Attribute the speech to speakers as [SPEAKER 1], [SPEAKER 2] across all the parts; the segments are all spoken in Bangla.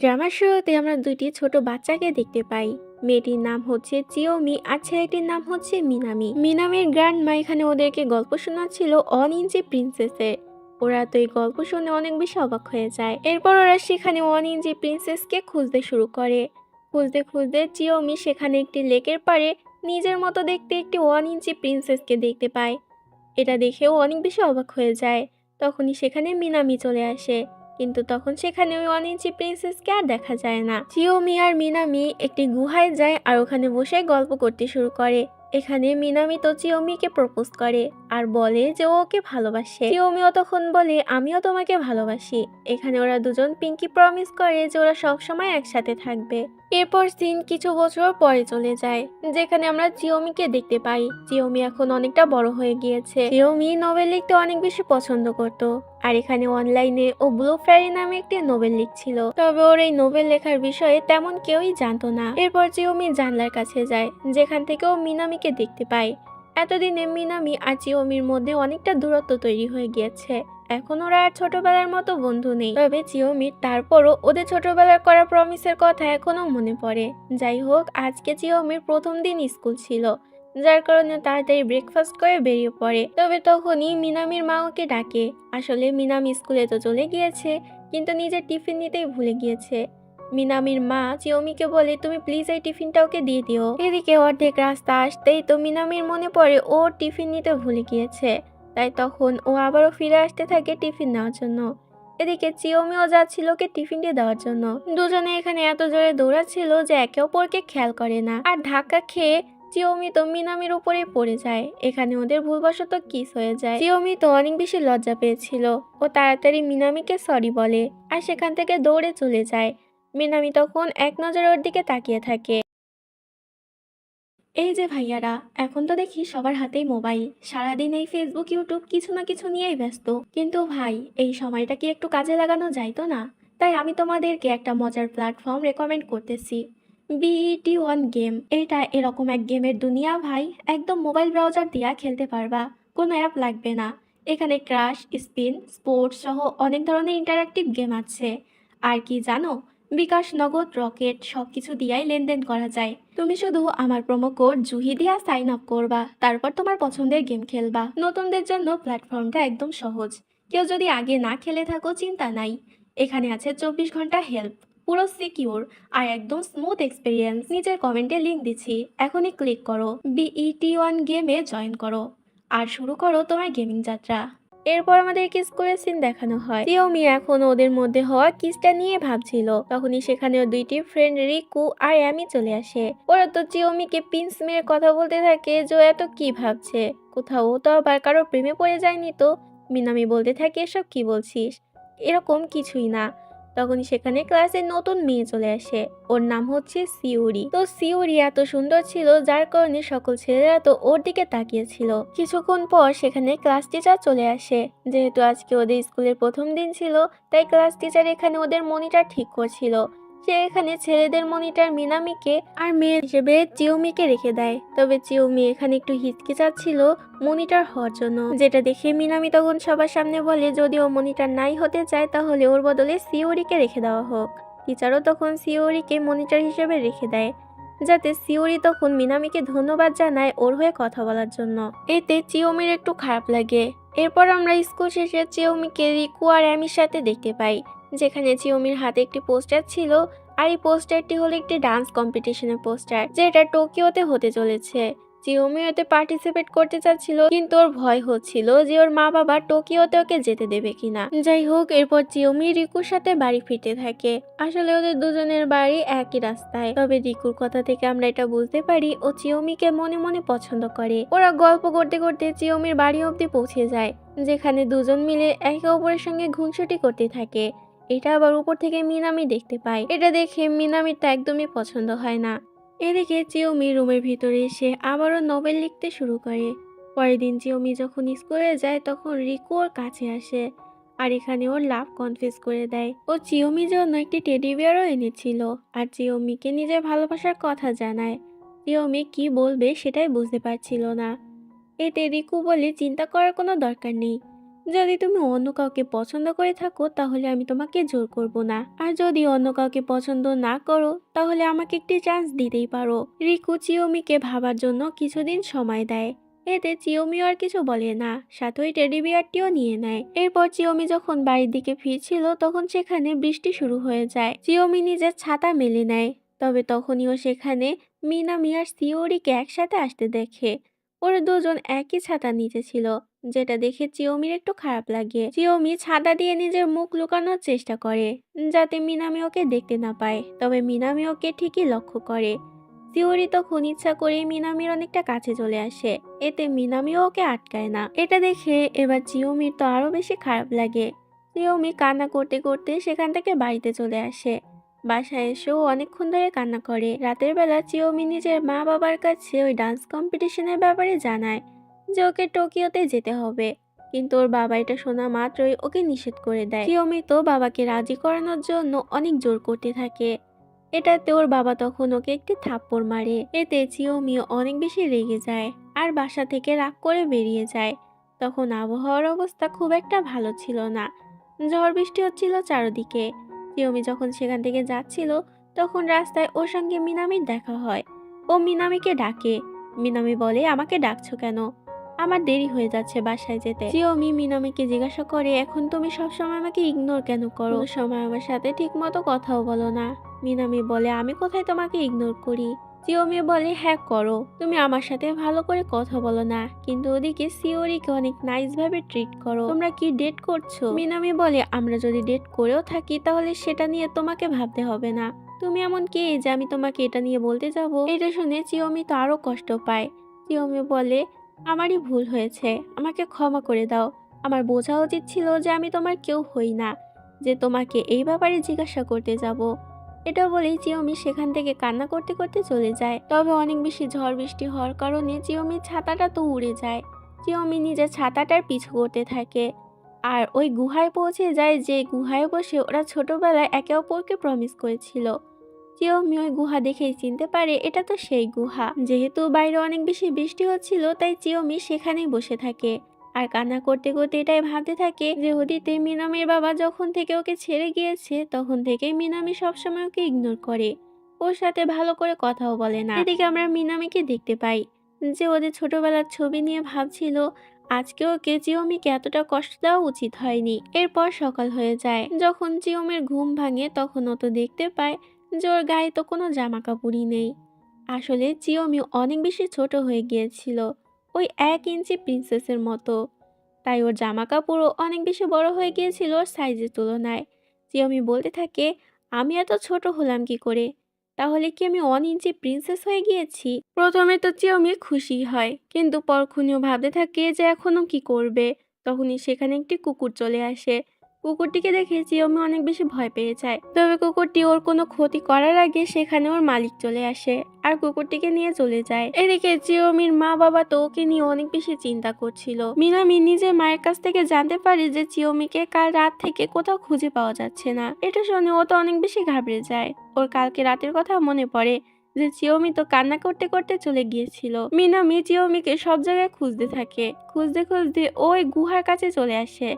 [SPEAKER 1] ড্রামার শুরুতে আমরা দুইটি ছোট বাচ্চাকে দেখতে পাই। মেয়েটির নাম হচ্ছে চিওমি আর ছেলেটির নাম হচ্ছে মিনামি। মিনামির গ্র্যান্ড মা এখানে ওদেরকে গল্প শোনাচ্ছিল অন ইঞ্চি প্রিন্সেসের। ওরা তো এই গল্প শুনে অনেক বেশি অবাক হয়ে যায়। এরপর ওরা সেখানে ওয়ান ইঞ্চি প্রিন্সেসকে খুঁজতে শুরু করে। খুঁজতে খুঁজতে চিওমি সেখানে একটি লেকের পাড়ে নিজের মতো দেখতে একটি ওয়ান ইঞ্চি প্রিন্সেসকে দেখতে পায়। এটা দেখেও অনেক বেশি অবাক হয়ে যায়। তখনই সেখানে মিনামি চলে আসে, কিন্তু তখন সেখানে ওই অনিঞ্চি প্রিন্সেসকে আর দেখা যায় না। চিওমি আর মিনামি একটি গুহায় যায় আর ওখানে বসে গল্প করতে শুরু করে। এখানে মিনামি তো চিওমিকে প্রপোজ করে আর বলে যে ও ওকে ভালোবাসে। চিওমিও তখন বলে আমিও তোমাকে ভালোবাসি। এখানে ওরা দুজন পিঙ্কি প্রমিস করে যে ওরা সবসময় একসাথে থাকবে। এরপর সিন কিছু বছর পরে চলে যায়, যেখানে আমরা চিওমিকে দেখতে পাই। চিওমি এখন অনেকটা বড় হয়ে গিয়েছে। চিওমি নোবেল লিখতে অনেক বেশি পছন্দ করত, আর এখানে অনলাইনে ও ব্লু ফেয়ারি নামে একটি নোবেল লিখছিল। তবে ওর এই নোবেল লেখার বিষয়ে তেমন কেউই জানতো না। এরপর চিওমি জানলার কাছে যায়, যেখান থেকে ও মিনামিকে দেখতে পায়। এতদিনে মিনামি আর চিওমির মধ্যে অনেকটা দূরত্ব তৈরি হয়ে গিয়েছে। এখন ওরা আর ছোটবেলার মতো বন্ধু নেই। তবে চিওমির তারপরও ওদের ছোটবেলার করা প্রমিসের কথা এখনো মনে পড়ে। যাই হোক, আজকে চিওমির প্রথম দিন স্কুল ছিল, যার কারণে তাড়াতাড়ি ব্রেকফাস্ট করে বেরিয়ে পড়ে। তবে তখনই মিনামির মা ওকে ডাকে। আসলে মিনামি স্কুলে তো চলে গিয়েছে, কিন্তু নিজের টিফিন নিতেই ভুলে গিয়েছে। মিনামির মা চিওমিকে বলে তুমি প্লিজ এই টিফিনটা ওকে দিয়ে দিও। এদিকে অর্ধেক রাস্তা আসতেই তো মিনামির মনে পড়ে ও টিফিন নিতে ভুলে গিয়েছে। তাই তখন ও আবারও ফিরে আসতে থাকে টিফিন নেওয়ার জন্য। এদিকে চিওমিও যাচ্ছিল ওকে টিফিনটি দেওয়ার জন্য। দুজনে এখানে এত জোরে দৌড়াচ্ছিল যে একে অপরকে খেয়াল করে না, আর ধাক্কা খেয়ে চিওমি তো মিনামির উপরে পড়ে যায়। এখানে ওদের ভুলবশত কিস হয়ে যায়। চিওমি তো অনেক বেশি লজ্জা পেয়েছিল। ও তাড়াতাড়ি মিনামিকে সরি বলে আর সেখান থেকে দৌড়ে চলে যায়। মিনামি তখন এক নজরে ওর দিকে তাকিয়ে থাকে। এই যে ভাইয়ারা, এখন তো দেখি সবার হাতেই মোবাইল, সারাদিন এই ফেসবুক ইউটিউব কিছু না কিছু নিয়েই ব্যস্ত। কিন্তু ভাই, এই সময়টা কি একটু কাজে লাগানো যায় তো না? তাই আমি তোমাদেরকে একটা মজার প্ল্যাটফর্ম রেকমেন্ড করতেছি, BET1 গেম। এটা এরকম এক গেমের দুনিয়া ভাই, একদম মোবাইল ব্রাউজার দিয়া খেলতে পারবা, কোনো অ্যাপ লাগবে না। এখানে ক্রাশ, স্পিন, স্পোর্টস সহ অনেক ধরনের ইন্টারঅ্যাক্টিভ গেম আছে। আর কি জানো, বিকাশ, নগদ, রকেট সবকিছু দিয়াই লেনদেন করা যায়। তুমি শুধু আমার প্রোমো কোড জুহি দিয়া সাইন আপ করবা, তারপর তোমার পছন্দের গেম খেলবা। নতুনদের জন্য প্ল্যাটফর্মটা একদম সহজ। কেউ যদি আগে না খেলে থাকো চিন্তা নাই, এখানে আছে 24 ঘন্টা হেল্প, পুরো সিকিউর আর একদম স্মুথ এক্সপিরিয়েন্স। নিচের কমেন্টে লিংক দিচ্ছি, এখনই ক্লিক করো, BET1 গেমে জয়েন করো আর শুরু করো তোমার গেমিং যাত্রা। এরপর আমাদেরকে স্কুলের সিন দেখানো হয়। চিওমি এখন ওদের মধ্যে হওয়া কিসটা নিয়ে ভাবছিল। তখনই সেখানে ওর দুইটি ফ্রেন্ড রিকু আর অ্যামি চলে আসে। ওরা তো চিওমিকে পিন্স মেরে কথা বলতে থাকে যে ও এত কি ভাবছে, কোথাও তো আবার কারো প্রেমে পড়ে যায়নি তো। মিনামি বলতে থাকে এসব কি বলছিস, এরকম কিছুই না। তখনই সেখানে ক্লাসে নতুন মেয়ে চলে আসে। ওর নাম হচ্ছে সিউরি। তো সিউরি এত সুন্দর ছিল যার কারণে সকল ছেলেরা তো ওর দিকে তাকিয়েছিল। কিছুক্ষণ পর সেখানে ক্লাস টিচার চলে আসে। যেহেতু আজকে ওদের স্কুলের প্রথম দিন ছিল, তাই ক্লাস টিচার এখানে ওদের মনিটর ঠিক করছিল। সে এখানে ছেলেদের মনিটর মিনামিকে আর মেয়ে হিসেবে চিওমিকে রেখে দেয়। তবে চিওমি এখানে একটু হিচকিচাচ্ছিল মনিটর হওয়ার জন্য, যেটা দেখে মিনামি তখন সবার সামনে বলে যদি ও মনিটর নাই হতে চায় তাহলে ওর বদলে সিওরিকে রেখে দেওয়া হোক। টিচারও তখন সিওরিকে মনিটর হিসেবে রেখে দেয়, যাতে সিওরি তখন মিনামিকে ধন্যবাদ জানায় ওর হয়ে কথা বলার জন্য। এতে চিওমির একটু খারাপ লাগে। এরপর আমরা স্কুল শেষে চিওমিকে রিকু আর অ্যামির সাথে দেখতে পাই, যেখানে চিওমির হাতে একটি পোস্টার ছিল। আর এই পোস্টারটি হলো একটি ডান্স কম্পিটিশনের পোস্টার, যেটা টোকিওতে হতে চলেছে। চিওমি এতে পার্টিসিপেট করতে চাচ্ছিল, কিন্তু ওর ভয় হচ্ছিল যে ওর মা বাবা টোকিওতে ওকে যেতে দেবে কিনা। যাই হোক, এরপর চিওমি রিকুর সাথে বাড়ি ফিরতে থাকে। আসলে ওদের দুজনের বাড়ি একই রাস্তায়। তবে রিকুর কথা থেকে আমরা এটা বুঝতে পারি ও চিওমিকে মনে মনে পছন্দ করে। ওরা গল্প করতে করতে চিওমির বাড়ি অবধি পৌঁছে যায়, যেখানে দুজন মিলে একে অপরের সঙ্গে ঘুনসুটি করতে থাকে। এটা আবার উপর থেকে মিনামি দেখতে পায়। এটা দেখে মিনামির তা একদমই পছন্দ হয় না। এদিকে চিওমি রুমের ভিতরে এসে আবারও নোবেল লিখতে শুরু করে। পরের দিন চিওমি যখন স্কুলে যায় তখন রিকু ওর কাছে আসে, আর এখানে ওর লাভ কনফেস করে দেয়। ও চিওমির জন্য একটি টেডি বিয়ারও এনেছিল, আর চিওমিকে নিজের ভালোবাসার কথা জানায়। চিওমি কি বলবে সেটাই বুঝতে পারছিল না। এতে রিকু বলে চিন্তা করার কোনো দরকার নেই, যদি তুমি অন্য কাউকে পছন্দ করে থাকো তাহলে আমি তোমাকে জোর করব না, আর যদি অন্য কাউকে পছন্দ না করো তাহলে আমাকে একটি চান্স দিতেই পারো। রিকু চিয়োমিকে ভাবার জন্য কিছুদিন সময় দেয়। এতে চিয়োমিও আর কিছু বলে না, সাথে ওই টেডি বিয়ারটিও নিয়ে নেয়। এরপর চিয়োমি যখন বাড়ির দিকে ফিরছিল তখন সেখানে বৃষ্টি শুরু হয়ে যায়। চিয়োমি নিজের ছাতা মেলে নেয়, তবে তখনইও সেখানে মিনামি আর সিওরিকে একসাথে আসতে দেখে। ওরা দুজন একই ছাতার নিচে ছিল, যেটা দেখে চিয়োমির একটু খারাপ লাগে। চিয়োমি ছাতা দিয়ে নিজের মুখ লুকানোর চেষ্টা করে যাতে মিনামি ওকে দেখতে না পায়, তবে মিনামি ওকে ঠিকই লক্ষ্য করে। সিওরি তখন ইচ্ছা করে মিনামির অনেকটা কাছে চলে আসে, এতে মিনামিও ওকে আটকায় না। এটা দেখে এবার চিয়োমির তো আরো বেশি খারাপ লাগে। চিয়োমি কান্না করতে করতে সেখান থেকে বাড়িতে চলে আসে। বাসায় এসেও অনেকক্ষণ ধরে কান্না করে। রাতের বেলা চিয়োমি নিজের মা বাবার কাছে ওই ডান্স কম্পিটিশনের ব্যাপারে জানায় যে ওকে টোকিওতে যেতে হবে, কিন্তু ওর বাবা এটা শোনা মাত্রই ওকে নিষেধ করে দেয়। চিয়োমি তো বাবাকে রাজি করানোর জন্য অনেক জোর করতে থাকে। এটাতে ওর বাবা তখন ওকে একটি থাপ্পড় মারে। এতে চিয়োমি অনেক বেশি রেগে যায় আর বাসা থেকে রাগ করে বেরিয়ে যায়। তখন আবহাওয়ার অবস্থা খুব একটা ভালো ছিল না, ঝড় বৃষ্টি হচ্ছিল চারদিকে। চিয়োমি যখন সেখান থেকে যাচ্ছিল তখন রাস্তায় ওর সঙ্গে মিনামির দেখা হয়। ও মিনামিকে ডাকে। মিনামি বলে, আমাকে ডাকছো কেন? আমার দেরি হয়ে যাচ্ছে বাসায় যেতে। চিয়োমি মিনামিকে জিজ্ঞাসা করে, এখন তুমি সবসময় আমাকে ইগনোর কেন করো? কোনো সময় আমার সাথে ঠিক মতো কথাও বলো না। মিনামি বলে, আমি কোথায় তোমাকে ইগনোর করি? চিয়োমি বলে, হ্যাঁ করো, তুমি আমার সাথে ভালো করে কথা বলো না, কিন্তু ওদিকে সিওরিকে অনেক নাইস ভাবে ট্রিট করো। তোমরা কি ডেট করছো? মিনামি বলে, আমরা যদি ডেট করেও থাকি তাহলে সেটা নিয়ে তোমাকে ভাবতে হবে না। তুমি এমন কে যে আমি তোমাকে এটা নিয়ে বলতে যাব? এটা শুনে চিয়োমি তো আরো কষ্ট পায়। চিয়োমি বলে, আমারই ভুল হয়েছে, আমাকে ক্ষমা করে দাও। আমার বোঝা উচিত ছিল যে আমি তোমার কেউ হই না, যে তোমাকে এই ব্যাপারে জিজ্ঞাসা করতে যাব। এটা বলেই চিয়োমি সেখান থেকে কান্না করতে করতে চলে যায়। তবে অনেক বেশি ঝড় বৃষ্টি হওয়ার কারণে চিয়োমির ছাতাটা তো উড়ে যায়। চিয়োমি নিজের ছাতাটার পিছু করতে থাকে আর ওই গুহায় পৌঁছে যায়, যে গুহায় বসে ওরা ছোটবেলায় একে অপরকে প্রমিস করেছিল। চিয়োমি ওই গুহা দেখেই চিনতে পারে এটা তো সেই গুহা। যেহেতু বাইরে অনেক বেশি বৃষ্টি হচ্ছিল তাই চিয়োমি সেখানেই বসে থাকে আর কান্না করতে করতে এটাই ভাবতে থাকে যে অতীতে মিনামির বাবা যখন থেকে ওকে ছেড়ে গিয়েছে তখন থেকে মিনামি সবসময় ওকে ইগনোর করে, ওর সাথে ভালো করে কথাও বলে না। এদিকে আমরা মিনামিকে দেখতে পাই যে ওদের ছোটবেলার ছবি নিয়ে ভাবছিল আজকে ওকে চিয়োমিকে এতটা কষ্ট দেওয়া উচিত হয়নি। এরপর সকাল হয়ে যায়। যখন চিয়োমির ঘুম ভাঙে তখন ও তো দেখতে পায় যে ওর গায়ে তো কোনো জামা কাপড়ই নেই। আসলে চিয়োমি অনেক বেশি ছোট হয়ে গিয়েছিল, ওই 1 ইঞ্চি প্রিন্সেসের মতো। তাই ওর জামা কাপড়ও অনেক বেশি বড় হয়ে গিয়েছিল ওর সাইজের তুলনায়। চিয়োমি বলতে থাকে, আমি এত ছোট হলাম কি করে? তাহলে কি আমি 1 ইঞ্চি প্রিন্সেস হয়ে গিয়েছি? প্রথমে তো চিয়োমি খুশি হয়, কিন্তু পরক্ষণেও ভাবতে থাকে যে এখনো কি করবে। তখনই সেখানে একটি কুকুর চলে আসে। কুকুরটিকে দেখে চিয়োমি অনেক বেশি ভয় পেয়ে যায়। তবে কুকুরটি ওর কোনো ক্ষতি করার আগে সেখানে ওর মালিক চলে আসে আর কুকুরটিকে নিয়ে চলে যায়। এদিকে চিয়োমির মা বাবা তো ওকে নিয়ে অনেক বেশি চিন্তা করছিল। মিনামি নিজের মায়ের কাছ থেকে জানতে পারে যে চিয়োমিকে কাল রাত থেকে কোথাও খুঁজে পাওয়া যাচ্ছে না। এটা শুনে ও তো অনেক বেশি ঘাবড়ে যায়। ওর কালকে রাতের কথা মনে পড়ে যে চিয়োমি তো কান্না করতে করতে চলে গিয়েছিল। মিনামি চিয়োমিকে সব জায়গায় খুঁজতে থাকে। খুঁজতে খুঁজতে ওই গুহার কাছে চলে আসে,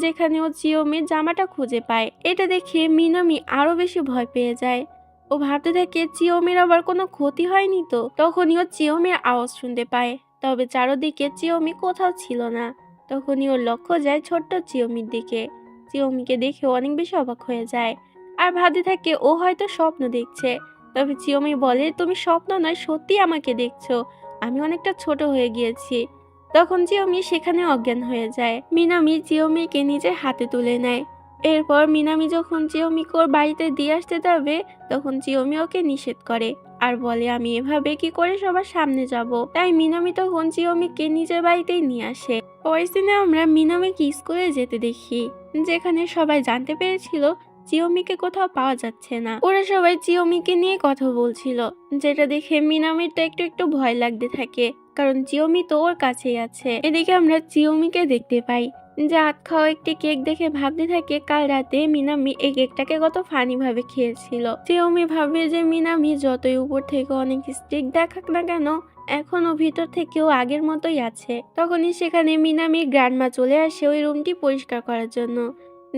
[SPEAKER 1] যেখানে ও চিয়োমির জামাটা খুঁজে পায়। এটা দেখে মিনামি আরো বেশি ভয় পেয়ে যায়। ও ভাবতে থাকে চিয়োমির আবার কোনো ক্ষতি হয়নি তো। তখনই ও চিয়োমির আওয়াজ শুনতে পায়, তবে চারদিকে চিয়োমি কোথাও ছিল না। তখনই ওর লক্ষ্য যায় ছোট্ট চিয়োমির দিকে। চিয়োমিকে দেখে অনেক বেশি অবাক হয়ে যায় আর ভাবতে থাকে ও হয়তো স্বপ্ন দেখছে। তবে চিয়োমি বলে, তুমি স্বপ্ন নয়, সত্যি আমাকে দেখছো, আমি অনেকটা ছোট হয়ে গিয়েছি। তখন চিয়োমি সেখানে অজ্ঞান হয়ে যায়। মিনামি চিয়োমিকে নিজের হাতে তুলে নেয়। এরপর মিনামি যখন চিয়োমিকে ওর বাড়িতে দিয়ে আসতে যাবে তখন চিয়োমি ওকে নিষেধ করে আর বলে, আমি এভাবে কি করে সবার সামনে যাব? তাই মিনামি তখন চিয়োমিকে নিজের বাড়িতেই নিয়ে আসে। ওই সিনে আমরা মিনামিকে স্কুলে যেতে দেখি, যেখানে সবাই জানতে পেরেছিল চিয়োমিকে কোথাও পাওয়া যাচ্ছে না। ওরা সবাই চিয়োমিকে নিয়ে কথা বলছিল, যেটা দেখে মিনামির তো একটু একটু ভয় লাগতে থাকে, কারণ চিয়োমি তো ওর কাছেই আছে। এদিকে আমরা চিয়োমিকে দেখতে পাই জাত খাওয়া একটি কেক দেখে ভাবতে থাকে কাল রাতে মিনামি এই কেকটাকে কত ফানি ভাবে খেয়েছিল। চিওমি ভাবে যে মিনামি যতই উপর থেকে অনেক স্ট্রিক দেখাক না কেন এখনো ভিতর থেকেও আগের মতোই আছে। তখনই সেখানে মিনামির গ্র্যান্ডমা চলে আসে ওই রুমটি পরিষ্কার করার জন্য,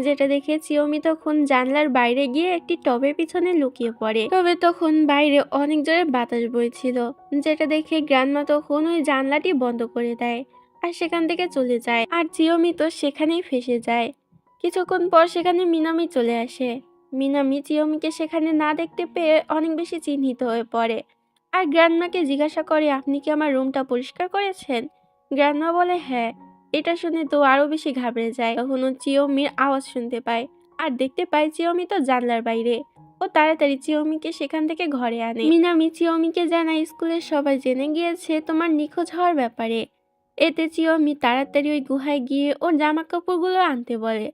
[SPEAKER 1] যেটা দেখে চিওমি তখন জানলার বাইরে গিয়ে একটি টবের পিছনে লুকিয়ে পড়ে। তবে তখন বাইরে অনেক জোরে বাতাস বইছিল, যেটা দেখে গ্র্যান্ডমা তখন ওই জানলাটি বন্ধ করে দেয় আর সেখান থেকে চলে যায়। আর চিওমি তো সেখানেই ফেসে যায়। কিছুক্ষণ পর সেখানে মিনামি চলে আসে। মিনামি চিওমিকে সেখানে না দেখতে পেয়ে অনেক বেশি চিন্তিত হয়ে পড়ে আর গ্র্যান্ডমাকে জিজ্ঞাসা করে, আপনি কি আমার রুমটা পরিষ্কার করেছেন? গ্র্যান্ডমা বলে হ্যাঁ। এটা শুনে তো আরো বেশি ঘাবড়ে যায়। তখন ও চিওমির আওয়াজ শুনতে পায় আর দেখতে পায় চিওমি তো জানলার বাইরে। ও তাড়াতাড়ি চিওমিকে সেখান থেকে ঘরে আনে। মিনামি চিওমিকে জানায় স্কুলের সবাই জেনে গিয়েছে তোমার নিখোঁজ হওয়ার ব্যাপারে। এতে চিওমি তাড়াতাড়ি ওই গুহায় গিয়ে ওর জামা কাপড়গুলো আনতে বলে,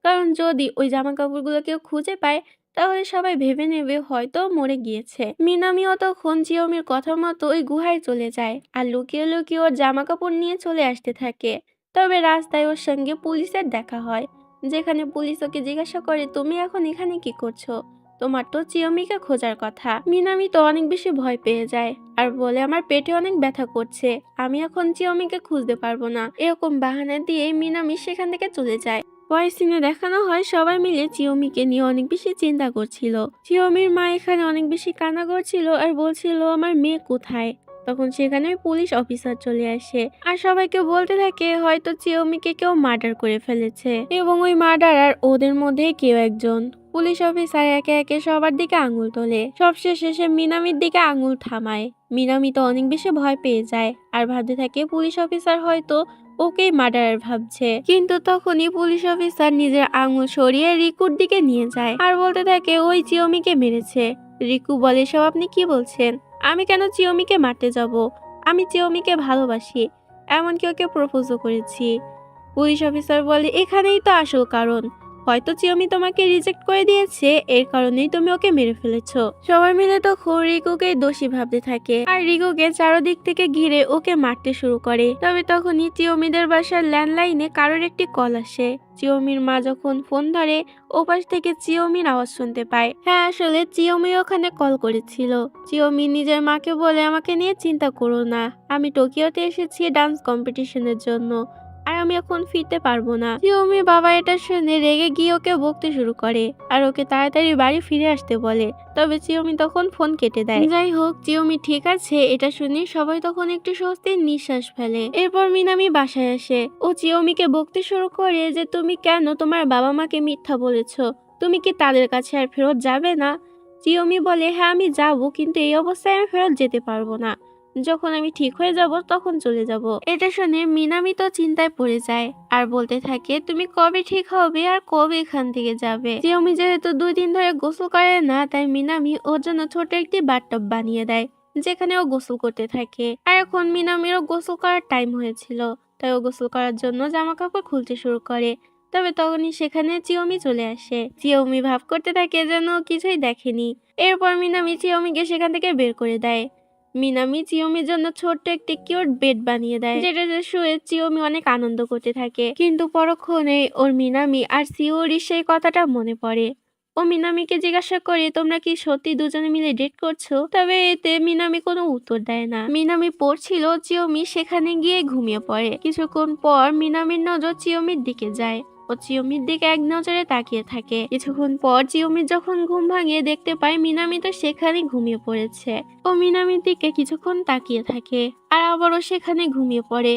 [SPEAKER 1] কারণ যদি ওই জামা কাপড়গুলো কেউ খুঁজে পায় তাহলে সবাই ভেবে নেবে হয়তো মরে গিয়েছে। মিনামিও তখন চিওমির কথা মতো ওই গুহায় চলে যায় আর লুকিয়ে লুকিয়ে ওর জামা কাপড় নিয়ে চলে আসতে থাকে। তবে রাস্তায় ওর সঙ্গে পুলিশের দেখা হয়, যেখানে পুলিশ ওকে জিজ্ঞাসা করে তুমি এখন এখানে কি করছো, তোমার তো চিওমিকে খোঁজার কথা। মিনামি তো অনেক বেশি ভয় পেয়ে যায় আর বলে আমার পেটে অনেক ব্যথা করছে, আমি এখন চিওমিকে খুঁজতে পারবো না। এরকম বাহানা দিয়ে মিনামি সেখান থেকে চলে যায়। পরের সিনে দেখানো হয় সবাই মিলে চিওমিকে নিয়ে অনেক বেশি চিন্তা করছিল। চিওমির মা এখানে অনেক বেশি কান্না করছিল আর বলছিল আমার মেয়ে কোথায়। তখন সেখানে পুলিশ অফিসার চলে আসে আর সবাইকে বলতে থাকে হয়তো চিওমিকে কেউ মার্ডার করে ফেলেছে এবং ওই মার্ডারার ওদের মধ্যে কেউ একজন। পুলিশ অফিসার একে একে সবার দিকে আঙুল তোলে, সবশেষে সে মিনামির দিকে আঙুল থামায়। মিনামি তো অনেক বেশি ভয় পেয়ে যায় আর ভাবতে থাকে পুলিশ অফিসার হয়তো ওকেই মার্ডারার ভাবছে। কিন্তু তখনই পুলিশ অফিসার নিজের আঙুল সরিয়ে রিকুর দিকে নিয়ে যায় আর বলতে থাকে ওই চিওমিকে মেরেছে। রিকু বলে সব আপনি কি বলছেন, আমি কেন চিওমিকে মারতে যাব, আমি চিওমিকে ভালোবাসি, এমনকি ওকে প্রপোজও করেছি। পুলিশ অফিসার বলে এখানেই তো আসল কারণ, হয়তো চিওমি তোমাকে রিজেক্ট করে দিয়েছে, এর কারণেই তুমি ওকে মেরে ফেলেছো। সবাই মিলে তখন রিকুকে দোষী ভাবতে থাকে আর রিকুকে চারদিক থেকে ঘিরে ওকে মারতে শুরু করে। তবে তখনই চিওমিদের বাসার ল্যান্ডলাইনে কারোর একটি কল আসে। চিওমির মা যখন ফোন ধরে ওপাশ থেকে চিওমির আওয়াজ শুনতে পায়। হ্যাঁ আসলে চিওমি ওখানে কল করেছিল। চিওমি নিজের মাকে বলে আমাকে নিয়ে চিন্তা করো না, আমি টোকিওতে এসেছি ডান্স কম্পিটিশনের জন্য আর আমি এখন ফিরতে পারবো না। চিওমি বাবা এটা শুনে রেগে গিয়ে ওকে বকতে শুরু করে আর ওকে তাড়াতাড়ি বাড়ি ফিরে আসতে বলে। তবে চিওমি তখন ফোন কেটে দেয়। যাই হোক চিওমি ঠিক আছে এটা শুনে সবাই তখন একটু স্বস্তির নিঃশ্বাস ফেলে। এরপর মিনামি বাসায় আসে। ও চিওমিকে বকতে শুরু করে যে তুমি কেন তোমার বাবা মাকে মিথ্যা বলেছো, তুমি কি তাদের কাছে আর ফেরত যাবে না? চিওমি বলে হ্যাঁ আমি যাবো, কিন্তু এই অবস্থায় আমি ফেরত যেতে পারবো না, যখন আমি ঠিক হয়ে যাব তখন চলে যাব। এটা শুনে মিনামি তো চিন্তায় পড়ে যায় আর বলতে থাকে তুমি কবে ঠিক হবে আর কবে এখান থেকে যাবে। চিওমি যেহেতু 2 দিন ধরে গোসল করে না, তাই মিনামি ওর জন্য ছোট একটি বাথটব বানিয়ে দেয়, যেখানে ও গোসল করতে থাকে। আর এখন মিনামিরও গোসল করার টাইম হয়েছিল, তাই ও গোসল করার জন্য জামা কাপড় খুলতে শুরু করে। তবে তখনই সেখানে চিওমি চলে আসে। চিওমি ভাব করতে থাকে যেন ও কিছুই দেখেনি। এরপর মিনামি চিওমিকে সেখান থেকে বের করে দেয়। মিনামি চিওমির জন্য ছোট্ট একটি কিউট বেড বানিয়ে দেয়, যেটাতে শুয়ে চিওমি অনেক আনন্দ করতে থাকে। কিন্তু পরক্ষণে ওর মিনামি আর সিওরির সেই কথাটা মনে পড়ে। ও মিনামিকে জিজ্ঞাসা করে তোমরা কি সত্যি দুজনে মিলে ডেট করছো? তবে এতে মিনামি কোনো উত্তর দেয় না। মিনামি পড়ছিল, চিওমি সেখানে গিয়ে ঘুমিয়ে পড়ে। কিছুক্ষণ পর মিনামির নজর চিওমির দিকে যায়। ও চিওমির দিকে এক নজরে তাকিয়ে থাকে। কিছুক্ষণ পর চিওমির যখন ঘুম ভাঙে দেখতে পায় মিনামি তো সেখানে ঘুমিয়ে পড়েছে। ও মিনামির দিকে কিছুক্ষণ তাকিয়ে থাকে আর আবারও সেখানে ঘুমিয়ে পড়ে।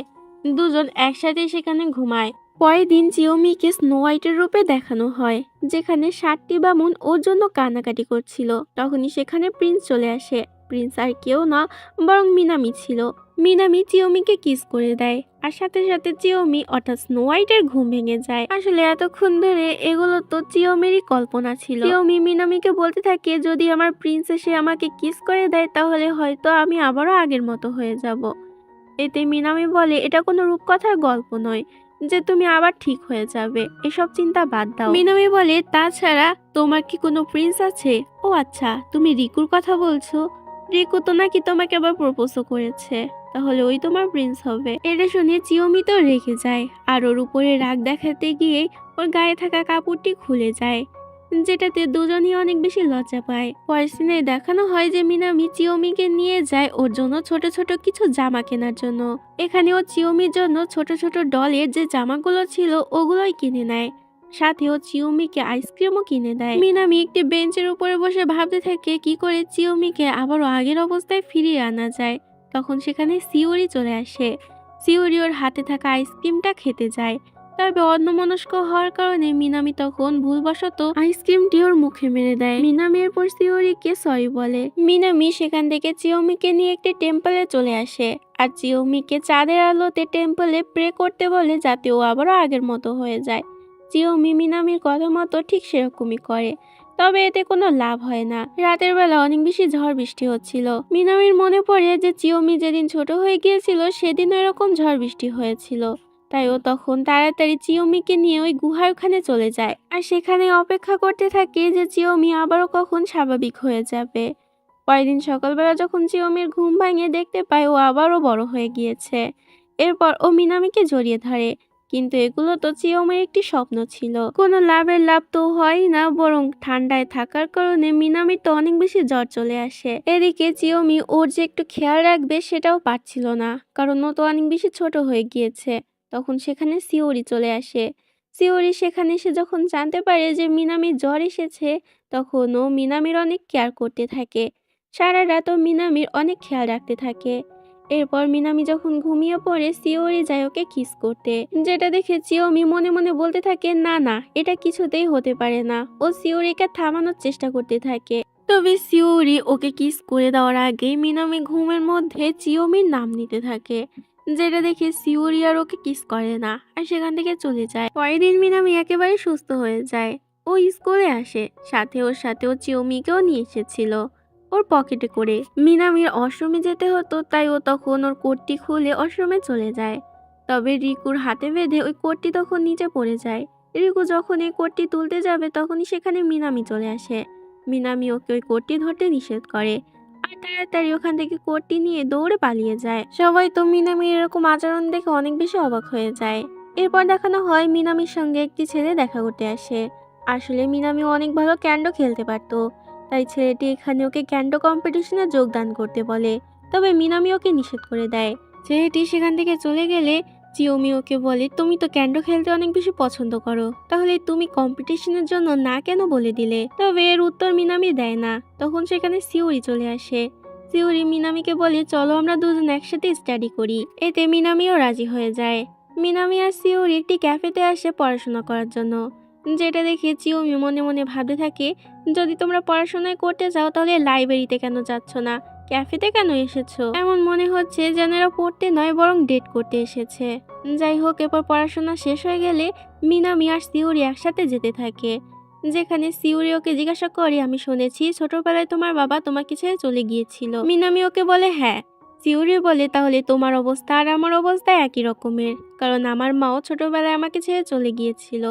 [SPEAKER 1] দুজন একসাথে সেখানে ঘুমায়। পরের দিন চিওমিকে স্নো হোয়াইটের রূপে দেখানো হয়, যেখানে 7টি বামুন ওর জন্য কান্নাকাটি করছিল। তখনই সেখানে প্রিন্স চলে আসে। প্রিন্স আর কেউ না বরং মিনামি ছিল। মিনামি চিওমিকে কিস করে দেয় আর সাথে সাথে চিওমি অর্থাৎ স্নো হোয়াইটের ঘুম ভেঙে যায়। আসলে এতক্ষণ ধরে এগুলো তো চিওমিরই কল্পনা ছিল। চিওমি মিনামিকে বলতে থাকে যদি আমার প্রিন্স এসে আমাকে কিস করে দেয় তাহলে হয়তো আমি আবারও আগের মতো হয়ে যাব। এতে মিনামি বলে এটা কোনো রূপকথার গল্প নয় যে তুমি আবার ঠিক হয়ে যাবে, এসব চিন্তা বাদ দাও। মিনামি বলে তাছাড়া তোমার কি কোনো প্রিন্স আছে? ও আচ্ছা তুমি রিকুর কথা বলছো, রিকু তো নাকি তোমাকে আবার প্রপোজও করেছে।
[SPEAKER 2] তাহলে ওই তোমার প্রিন্স হবে। এটা শুনে চিওমি তো রেগে যায় আর ওর উপরে রাগ দেখাতে গিয়ে ওর গায়ে থাকা কাপড়টি খুলে যায়, যেটাতে দুজনই অনেক বেশি লজ্জা পায়। পরের সিনে দেখানো হয় যে মিনামি চিওমিকে নিয়ে যায় ওর জন্য ছোট ছোট কিছু জামা কেনার জন্য। এখানে ও চিওমির জন্য ছোট ছোট ডলের যে জামাগুলো ছিল ওগুলোই কিনে নেয়, সাথে ও চিওমিকে আইসক্রিমও কিনে দেয়। মিনামি একটি বেঞ্চের উপরে বসে ভাবতে থাকে কি করে চিওমিকে আবারও আগের অবস্থায় ফিরিয়ে আনা যায়। তখন সেখানে সিওরি চলে আসে। সিওরি ওর হাতে থাকা আইসক্রিমটা খেতে যায়, তবে অন্যমনস্ক হওয়ার কারণে মিনামি তখন ভুলবশত আইসক্রিমটি ওর মুখে মেরে দেয়। মিনামি এরপর সিওরিকে সরি বলে। মিনামি সেখান থেকে চিওমিকে নিয়ে একটি টেম্পলে চলে আসে আর চিওমিকে চাঁদের আলোতে টেম্পলে প্রে করতে বলে যাতে ও আবারও আগের মতো হয়ে যায়। চিওমি মিনামির কথা মতো ঠিক সেরকমই করে, তবে এতে কোনো লাভ হয় না। রাতের বেলা অনেক বেশি ঝড় বৃষ্টি হচ্ছিল। মিনামির মনে পড়ে যে চিওমি যেদিন ছোট হয়ে গিয়েছিল সেদিন এরকম ঝড় বৃষ্টি হয়েছিল, তাই ও তখন তাড়াতাড়ি চিওমিকে নিয়ে ওই গুহার ওখানে চলে যায় আর সেখানে অপেক্ষা করতে থাকে যে চিওমি আবারও কখন স্বাভাবিক হয়ে যাবে। পরের দিন সকালবেলা যখন চিওমির ঘুম ভাঙে দেখতে পায় ও আবারও বড় হয়ে গিয়েছে। এরপর ও মিনামিকে জড়িয়ে ধরে, কিন্তু এগুলো তো চিওমির একটি স্বপ্ন ছিল। কোনো লাভ তো হয় না, বরং ঠান্ডায় থাকার কারণে মিনামির তো অনেক বেশি জ্বর চলে আসে। এদিকে চিওমি ওর যে একটু খেয়াল রাখবে সেটাও পারছিল না, কারণ ও তো অনেক বেশি ছোট হয়ে গিয়েছে। তখন সেখানে সিওরি চলে আসে। সিওরি সেখানে এসে যখন জানতে পারে যে মিনামির জ্বর এসেছে, তখন ও মিনামির অনেক কেয়ার করতে থাকে। সারা রাত ও মিনামির অনেক খেয়াল রাখতে থাকে। এরপর মিনামি যখন ঘুমিয়ে পড়ে সিওরি যায় ওকে কিস করতে, যেটা দেখে চিওমি মনে মনে বলতে থাকে না না, এটা কিছুতেই হতে পারে না। ও সিওরিকে থামানোর চেষ্টা করতে থাকে, তবে সিওরি ওকে কিস করে দেওয়ার আগে মিনামি ঘুমের মধ্যে চিওমির নাম নিতে থাকে, যেটা দেখে সিওরি আর ওকে কিস করে না আর সেখান থেকে চলে যায়। পরের দিন মিনামি একেবারে সুস্থ হয়ে যায়। ও স্কুলে আসে, ওর সাথে ও চিওমিকেও নিয়ে এসেছিল ওর পকেটে করে। মিনামির অশ্রমে যেতে হতো, তাই ও তখন ওর কোটটি খুলে অশ্রমে চলে যায়। তবে রিকুর হাতে বেঁধে ওই কোটটি তখন নিচে পড়ে যায়। রিকু যখন এই কোটটি তুলতে যাবে তখনই সেখানে মিনামি চলে আসে। মিনামি ওকে ওই কোটটি ধরতে নিষেধ করে আর তাড়াতাড়ি ওখান থেকে কোটটি নিয়ে দৌড়ে পালিয়ে যায়। সবাই তো মিনামির এরকম আচরণ দেখে অনেক বেশি অবাক হয়ে যায়। এরপর দেখানো হয় মিনামির সঙ্গে একটি ছেলে দেখা করতে আসে। আসলে মিনামি অনেক ভালো ক্যান্ডো খেলতে পারতো, তাই ছেলেটি এখানে ওকে ক্যান্ডো কম্পিটিশনে যোগদান করতে বলে, তবে মিনামি ওকে নিষেধ করে দেয়। ছেলেটি সেখান থেকে চলে গেলে চিওমি ওকে বলে তুমি তো ক্যান্ডো খেলতে অনেক বেশি পছন্দ করো, তাহলে তুমি কম্পিটিশনের জন্য না কেন বলে দিলে? তবে এর উত্তর মিনামি দেয় না। তখন সেখানে সিওরি চলে আসে। সিওরি মিনামিকে বলে চলো আমরা দুজন একসাথে স্টাডি করি। এতে মিনামিও রাজি হয়ে যায়। মিনামি আর সিওরি একটি ক্যাফেতে আসে পড়াশোনা করার জন্য, যেটা দেখে চিওমি মনে মনে ভাবতে থাকে যদি তোমরা পড়াশোনায় করতে যাও তাহলে লাইব্রেরিতে কেন যাচ্ছ না, ক্যাফেতে কেন এসেছো? এমন মনে হচ্ছে যেন এরা পড়তে নয় বরং ডেট করতে এসেছে। যাই হোক, এরপর পড়াশোনা শেষ হয়ে গেলে মিনামি আর সিওরি একসাথে যেতে থাকে, যেখানে সিওরি ওকে জিজ্ঞাসা করে আমি শুনেছি ছোটবেলায় তোমার বাবা তোমাকে ছেড়ে চলে গিয়েছিল। মিনামি ওকে বলে হ্যাঁ। সিওরি বলে তাহলে তোমার অবস্থা আর আমার অবস্থা একই রকমের, কারণ আমার মাও ছোটবেলায় আমাকে ছেড়ে চলে গিয়েছিল।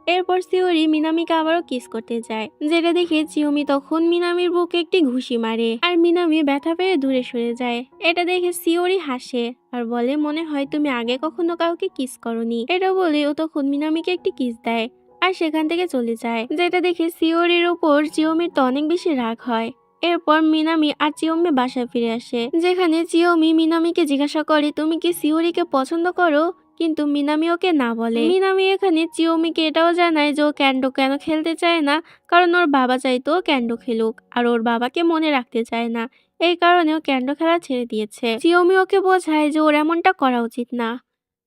[SPEAKER 2] এরপর সিওরি মিনামিকে আবারও কিস করতে যায়, যেটা দেখে চিওমি তখন মিনামির বুকে একটি ঘুষি মারে আর মিনামি ব্যথা পেয়ে দূরে সরে যায়। এটা দেখে সিওরি হাসে আর বলে মনে হয় তুমি আগে কখনো কাউকে কিস করনি। এটা বলে ও তখন মিনামিকে একটি কিস দেয় আর সেখান থেকে চলে যায়, যেটা দেখে সিওরির উপর চিওমির তো অনেক বেশি রাগ হয়। এরপর মিনামি আর চিওমি বাসায় ফিরে আসে, যেখানে চিওমি মিনামিকে জিজ্ঞাসা করে তুমি কি সিওরিকে পছন্দ করো, কিন্তু মিনামি ওকে না বলে। মিনামি এখানে চিওমিকে এটাও জানায় যে ও ক্যান্ডো কেন খেলতে চায় না, কারণ ওর বাবা চাইতো ক্যান্ডো খেলুক আর ওর বাবাকে মনে রাখতে চায় না, এই কারণে ও ক্যান্ডো খেলা ছেড়ে দিয়েছে। চিওমি ওকে বোঝায় যে ওর এমনটা করা উচিত না,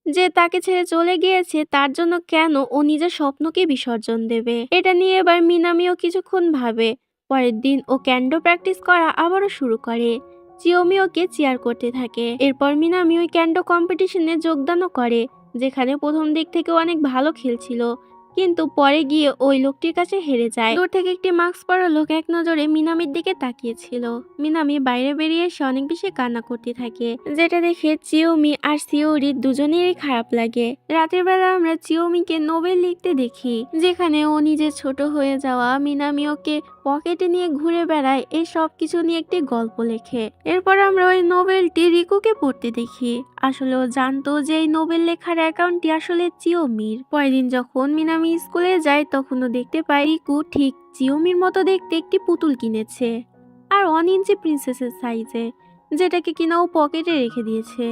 [SPEAKER 2] যে তাকে ছেড়ে চলে গিয়েছে তার জন্য কেন ও নিজের স্বপ্নকে বিসর্জন দেবে। এটা নিয়ে এবার মিনামিও কিছুক্ষণ ভাবে। পরের দিন ও ক্যান্ডো প্র্যাকটিস করা আবারও শুরু করে। চিওমি ওকে চিয়ার করতে থাকে। এরপর মিনামি ওই ক্যান্ডো কম্পিটিশনে যোগদানও করে, যেখানে প্রথম দিক থেকে অনেক ভালো খেলছিল, কিন্তু পরে গিয়ে ওই লোকটির কাছে হেরে যায়। দূর থেকে একটি মাস্ক পরা লোক এক নজরে মিনামির দিকে তাকিয়েছিল। মিনামি বাইরে বেরিয়ে এসে অনেক বেশি কান্না করতে থাকে, যেটা দেখে চিওমি আর সিওরি দুজনেরই খারাপ লাগে। রাতের বেলা আমরা চিওমিকে নোবেল লিখতে দেখি, যেখানে ও নিজে ছোট হয়ে যাওয়া মিনামি ওকে পকেটে নিয়ে ঘুরে বেড়ায়, এই সব কিছু নিয়ে একটি গল্প লেখে। এরপর আমরা ওই নোবেলটি রিকুকে পড়তে দেখি। আসলে ও জানতো যে এই নোবেল লেখার অ্যাকাউন্টটি আসলে চিওমির। পরের দিন যখন মিনামি স্কুলে যায় তখন ও দেখতে পায় রিকু ঠিক চিওমির মতো দেখতে একটি পুতুল কিনেছে, আর 1 ইঞ্চি প্রিন্সেসের সাইজে, যেটাকে কিনা ও পকেটে রেখে দিয়েছে।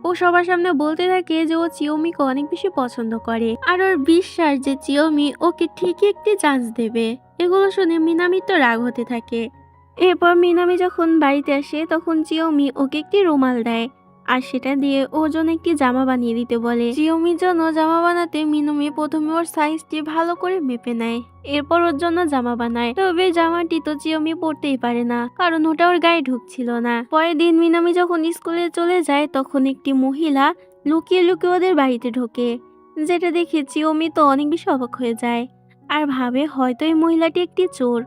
[SPEAKER 2] ও সবার সামনে বলতে থাকে যে ও চিওমিকে অনেক বেশি পছন্দ করে, আর ওর বিশ্বাস যে চিওমি ওকে ঠিকই একটি চান্স দেবে। এগুলো শুনে মিনামির তো রাগ হতে থাকে। এরপর মিনামি যখন বাড়িতে আসে তখন চিওমি ওকে একটি রুমাল দেয়, আর সেটা দিয়ে ওর জন্য একটি জামা বানিয়ে দিতে বলে। চিওমির জন্য জামা বানাতে মিনামি প্রথমে ওর সাইজটি ভালো করে মেপে নেয়, এরপর ওর জন্য জামা বানায়। তবে জামাটি তো চিওমি পরতেই পারে না, কারণ ওটা ওর গায়ে ঢুকছিল না। পরের দিন মিনামি যখন স্কুলে চলে যায় তখন একটি মহিলা লুকিয়ে লুকিয়ে ওদের বাড়িতে ঢোকে, যেটা দেখে চিওমি তো অনেক বেশি অবাক হয়ে যায়, আর ভাবে হয়তো এই মহিলাটি একটি চোর।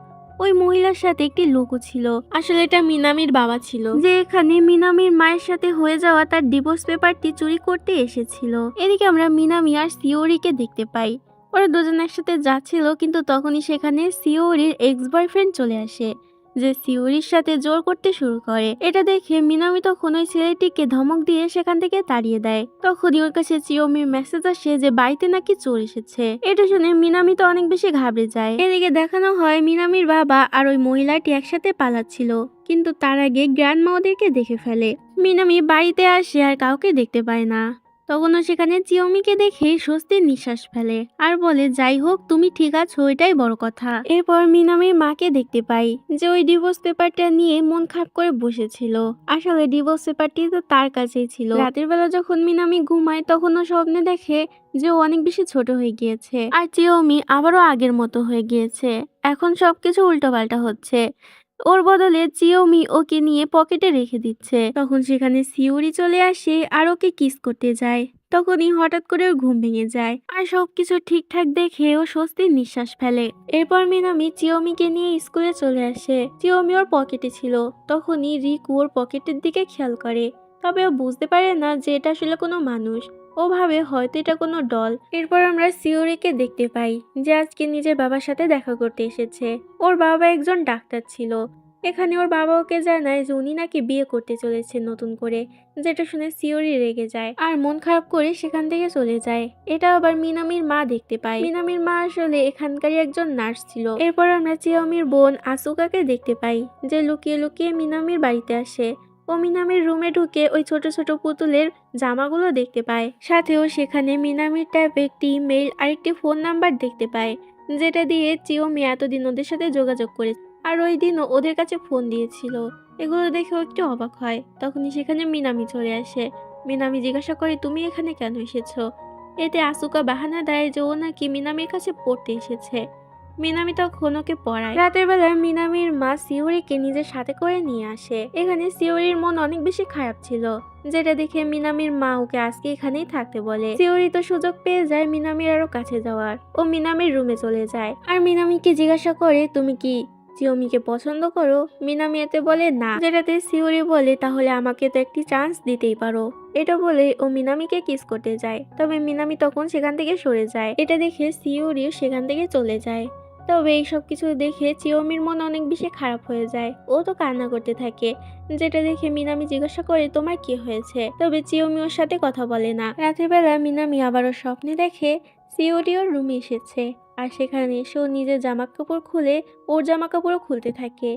[SPEAKER 2] ওই মহিলার সাথে একটি লোকও ছিল, আসলে এটা মিনামির বাবা ছিল, যে এখানে মিনামির মায়ের সাথে হয়ে যাওয়া তার ডিভোর্স পেপারটি চুরি করতে এসেছিল। এদিকে আমরা মিনামি আর সিওরিকে দেখতে পাই, ওরা দুজন একসাথে যাচ্ছিল, কিন্তু তখনই সেখানে সিওরির এক্স বয়ফ্রেন্ড চলে আসে, যে সিওরির সাথে জোর করতে শুরু করে। এটা দেখে মিনামি তখন ওই ছেলেটিকে ধমক দিয়ে সেখান থেকে তাড়িয়ে দেয়। তখনই ওর কাছে চিওমির মেসেজ আসে যে বাড়িতে নাকি চোর এসেছে। এটা শুনে মিনামি তো অনেক বেশি ঘাবড়ে যায়। এদিকে দেখানো হয় মিনামির বাবা আর ওই মহিলাটি একসাথে পালাচ্ছিল, কিন্তু তার আগে গ্র্যান্ডমা ওদেরকে দেখে ফেলে। মিনামি বাড়িতে আসে আর কাউকে দেখতে পায় না। তখনও সেখানে চিওমিকে দেখে স্বস্তির নিঃশ্বাস ফেলে, আর বলে যাই হোক তুমি ঠিক আছো, এটাই বড় কথা। এরপর মিনামির মাকে দেখতে পাই, যে ওই ডিভোর্স পেপারটা নিয়ে মন খারাপ করে বসেছিল। আসলে ডিভোর্স পেপারটি তো তার কাছেই ছিল। রাতের বেলা যখন মিনামি ঘুমায় তখন ও স্বপ্নে দেখে যে ও অনেক বেশি ছোট হয়ে গিয়েছে, আর চিওমি আবারও আগের মতো হয়ে গিয়েছে। এখন সবকিছু উল্টোপাল্টা হচ্ছে। ওর বদলে চিওমি ওকে নিয়ে পকেটে রেখে দিচ্ছে। তখন সেখানে সিউরি চলে আসে আর ওকে কিস করতে যায়। তখনই হঠাৎ করে ওর ঘুম ভেঙে যায়, আর সবকিছু ঠিকঠাক দেখে ও স্বস্তির নিঃশ্বাস ফেলে। এরপর মিনামি চিওমিকে নিয়ে স্কুলে চলে আসে। চিওমি ওর পকেটে ছিল। তখনই রিকু ওর পকেটের দিকে খেয়াল করে, তবে ও বুঝতে পারে না যে এটা আসলে কোনো মানুষ। ও ভাবে হয়তো এটা কোনো ডল। এরপর আমরা সিওরিকে দেখতে পাই, যে আজকে নিজের বাবার সাথে দেখা করতে এসেছে। ওর বাবা একজন ডাক্তার ছিল। এখানে ওর বাবা ওকে জানায় যে উনি নাকি বিয়ে করতে চলেছে নতুন করে, যেটা শুনে সিওরি রেগে যায় আর মন খারাপ করে সেখান থেকে চলে যায়। এটা আবার মিনামির মা দেখতে পায়। মিনামির মা আসলে এখানকারই একজন নার্স ছিল। এরপর আমরা চিওমির বোন আসুকাকে দেখতে পাই, যে লুকিয়ে লুকিয়ে মিনামির বাড়িতে আসে। ও মিনামির রুমে ঢুকে ওই ছোট ছোট পুতুলের জামাগুলো দেখতে পায়। সাথেও সেখানে মিনামির ট্যাবে একটি ইমেল আর একটি ফোন নাম্বার দেখতে পায়, যেটা দিয়ে চিওমি এতদিন ওদের সাথে যোগাযোগ করে, আর ওই দিনও ওদের কাছে ফোন দিয়েছিল। এগুলো দেখেও একটু অবাক হয়। তখনই সেখানে মিনামি চলে আসে। মিনামি জিজ্ঞাসা করে তুমি এখানে কেন এসেছো। এতে আসুকা বাহানা দেয় যে ও নাকি মিনামির কাছে পড়তে এসেছে। মিনামি তখন ওকে পড়ায়। রাতের বেলা মিনামির মা সিওরিকে নিজের সাথে করে নিয়ে আসে। এখানে সিওরির মন অনেক বেশি খারাপ ছিল, যেটা দেখে মিনামির মা ওকে আজকে এখানেই থাকতে বলে। সিওরি তো সুযোগ পেয়ে যায় মিনামির আরো কাছে যাওয়ার। ও মিনামির রুমে চলে যায় আর মিনামিকে জিজ্ঞাসা করে তুমি কি চিওমিকে পছন্দ করো। মিনামি এতে বলে না, যেটাতে সিওরি বলে তাহলে আমাকে তো একটি চান্স দিতেই পারো। এটা বলে ও মিনামিকে কিস করতে যায়, তবে মিনামি তখন সেখান থেকে সরে যায়। এটা দেখে সিওরিও সেখান থেকে চলে যায়। তবে এইসব কিছু দেখে চিওমির মন অনেক বেশি খারাপ হয়ে যায়। ও তো কান্না করতে থাকে, যেটা দেখে মিনামি জিজ্ঞাসা করে তোমার কি হয়েছে। তবে চিওমি ওর সাথে কথা বলে না। রাতের বেলা মিনামি আবারও স্বপ্নে দেখে সিওরি ওর রুমে এসেছে, আর সেখানে এসে ও নিজের জামা কাপড় খুলে ওর জামা কাপড়ও খুলতে থাকে।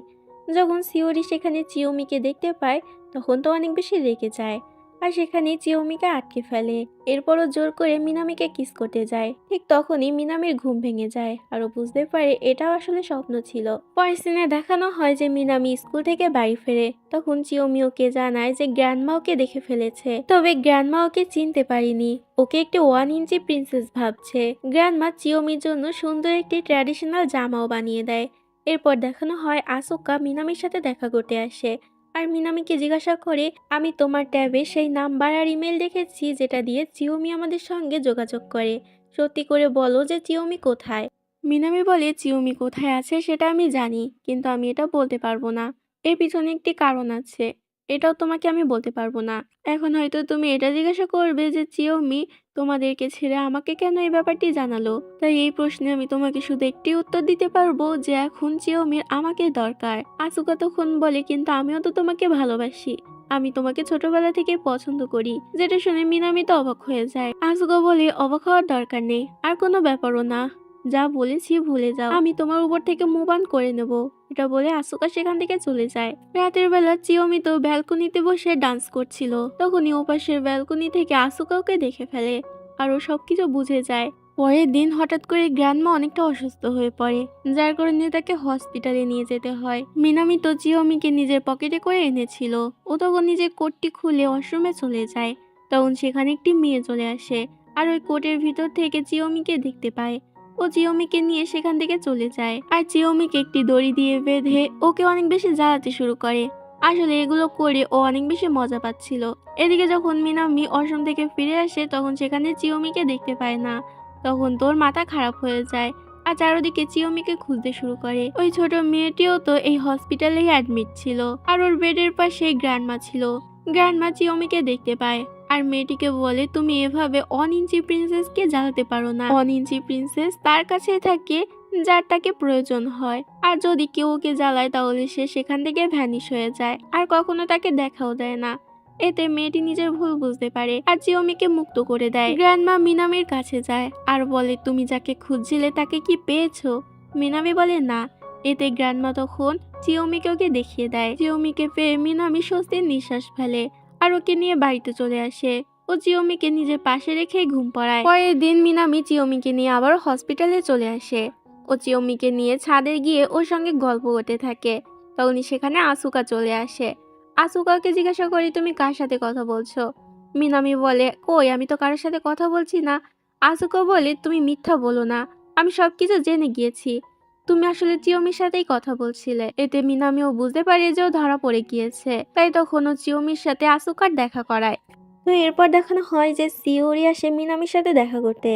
[SPEAKER 2] যখন সিওরি সেখানে চিওমিকে দেখতে পায় তখন তো অনেক বেশি রেগে যায়, আর সেখানে চিওমিকে আটকে ফেলে। এরপরও জোর করে মিনামিকে কিস করতে যায়। ঠিক তখনই মিনামির ঘুম ভেঙে যায়, আর ও বুঝতে পারে এটাও আসলে স্বপ্ন ছিল। পরের সিনে দেখানো হয় যে মিনামি স্কুল থেকে বাড়ি ফেরে। তখন চিওমি ওকে জানায় যে গ্র্যান্ডমা ওকে দেখে ফেলেছে, তবে গ্র্যান্ডমা ওকে চিনতে পারিনি, ওকে একটি 1 ইঞ্চি প্রিন্সেস ভাবছে। গ্র্যান্ডমা চিওমির জন্য সুন্দর একটি ট্র্যাডিশনাল জামাও বানিয়ে দেয়। এরপর দেখানো হয় আসুকা মিনামির সাথে দেখা করতে আসে, আর মিনামিকে জিজ্ঞাসা করে আমি তোমার ট্যাবে সেই নাম্বার আর ইমেল দেখেছি যেটা দিয়ে চিওমি আমাদের সঙ্গে যোগাযোগ করে। সত্যি করে বলো যে চিওমি কোথায়। মিনামি বলে চিওমি কোথায় আছে সেটা আমি জানি, কিন্তু আমি এটা বলতে পারবো না। এর পিছনে একটি কারণ আছে। এটাও তোমাকে আমি বলতে পারবো না। এখন হয়তো তুমি এটা জিজ্ঞাসা করবে যে চিয়োমি তোমাদেরকে ছেড়ে আমাকে কেন এই ব্যাপারটি জানালো। তাই এই প্রশ্নে আমি তোমাকে শুধু একটি উত্তর দিতে পারবো যে এখন চিয়োমির আমাকে দরকার। আসুকা তখন বলে কিন্তু আমিও তো তোমাকে ভালোবাসি, আমি তোমাকে ছোটবেলা থেকে পছন্দ করি। যেটা শুনে মিনামি তো অবাক হয়ে যায়। আসুকা বলে অবাক হওয়ার দরকার নেই, আর কোনো ব্যাপারও না, যা বলেছি ভুলে যাও, আমি তোমার উপর থেকে মুভ অন করে নেব। এটা বলে আসুকা সেখান থেকে চলে যায়। রাতের বেলা চিয়োমি তো ব্যালকনিতে বসে ডান্স করছিল। তখনই ওপাশের ব্যালকনি থেকে আসুকা ওকে দেখে ফেলে আর ও সবকিছু বুঝে যায়। পরের দিন হঠাৎ করে গ্র্যান্ডমা অনেকটা অসুস্থ হয়ে পড়ে, যার কারণে তাকে হসপিটালে নিয়ে যেতে হয়। মিনামি তো চিয়োমিকে নিজের পকেটে করে এনেছিল। ও তখন নিজের কোটটি খুলে ওয়াশরুমে চলে যায়। তখন সেখানে একটি মেয়ে চলে আসে আর ওই কোটের ভিতর থেকে চিয়োমিকে দেখতে পায়। ও চিয়োমিকে নিয়ে সেখান থেকে চলে যায় আর চিয়োমিকে একটি দড়ি দিয়ে বেঁধে ওকে অনেক বেশি জ্বালাতে শুরু করে। আসলে এগুলো করে ও অনেক বেশি মজা পাচ্ছিল। এদিকে যখন মিনামি ওয়াশরুম থেকে ফিরে আসে তখন সেখানে চিয়োমিকে দেখতে পায় না। তখন তোর মাথা খারাপ হয়ে যায় আর চারদিকে চিয়োমিকে খুঁজতে শুরু করে। ওই ছোট মেয়েটিও তো এই হসপিটালেই অ্যাডমিট ছিল আর ওর বেডের পাশে গ্র্যান্ডমা ছিল। গ্র্যান্ডমা চিয়োমিকে দেখতে পায় আর মেয়েটিকে বলে তুমি এভাবে 1 ইঞ্চি প্রিন্সেসকে জ্বালাতে পারো না। 1 ইঞ্চি প্রিন্সেস তার কাছে থাকে যার তাকে প্রয়োজন হয়, আর যদি কেউ ওকে জ্বালায় তাহলে সে সেখান থেকে ভ্যানিশ হয়ে যায় আর কখনো তাকে দেখাও দেয় না। এতে মেয়েটি নিজের ভুল বুঝতে পারে আর চিয়োমিকে মুক্ত করে দেয়। গ্র্যান্ডমা মিনামির কাছে যায় আর বলে তুমি যাকে খুঁজছিলে তাকে কি পেয়েছো? মিনামি বলে না। এতে গ্র্যান্ডমা তখন চিয়োমিকে ওকে দেখিয়ে দেয়। চিয়োমিকে পেয়ে মিনামি স্বস্তির নিঃশ্বাস ফেলে আর ওকে নিয়ে বাড়িতে চলে আসে। ও চিয়োমিকে নিজের পাশে রেখে ঘুম পাড়ায়। পরের দিন মিনামি চিয়োমিকে নিয়ে আবার হসপিটালে চলে আসে। ও চিয়োমিকে নিয়ে ছাদে গিয়ে ওর সঙ্গে গল্প করতে থাকে। তখনই সেখানে আসুকা চলে আসে। আসুকাকে জিজ্ঞাসা করি তুমি কার সাথে কথা বলছো? মিনামি বলে কই, আমি তো কারোর সাথে কথা বলছি না। আসুকা বলে তুমি মিথ্যা বলো না, আমি সবকিছু জেনে গিয়েছি, তুমি আসলে চিয়োমির সাথেই কথা বলছিলে। এতে মিনামিও বুঝতে পারে যে ও ধরা পড়ে গিয়েছে, তাই তখন ও চিয়োমির সাথে আসুকার দেখা করায়।
[SPEAKER 1] তো এরপর দেখানো হয় যে সিওরি আসে মিনামির সাথে দেখা করতে।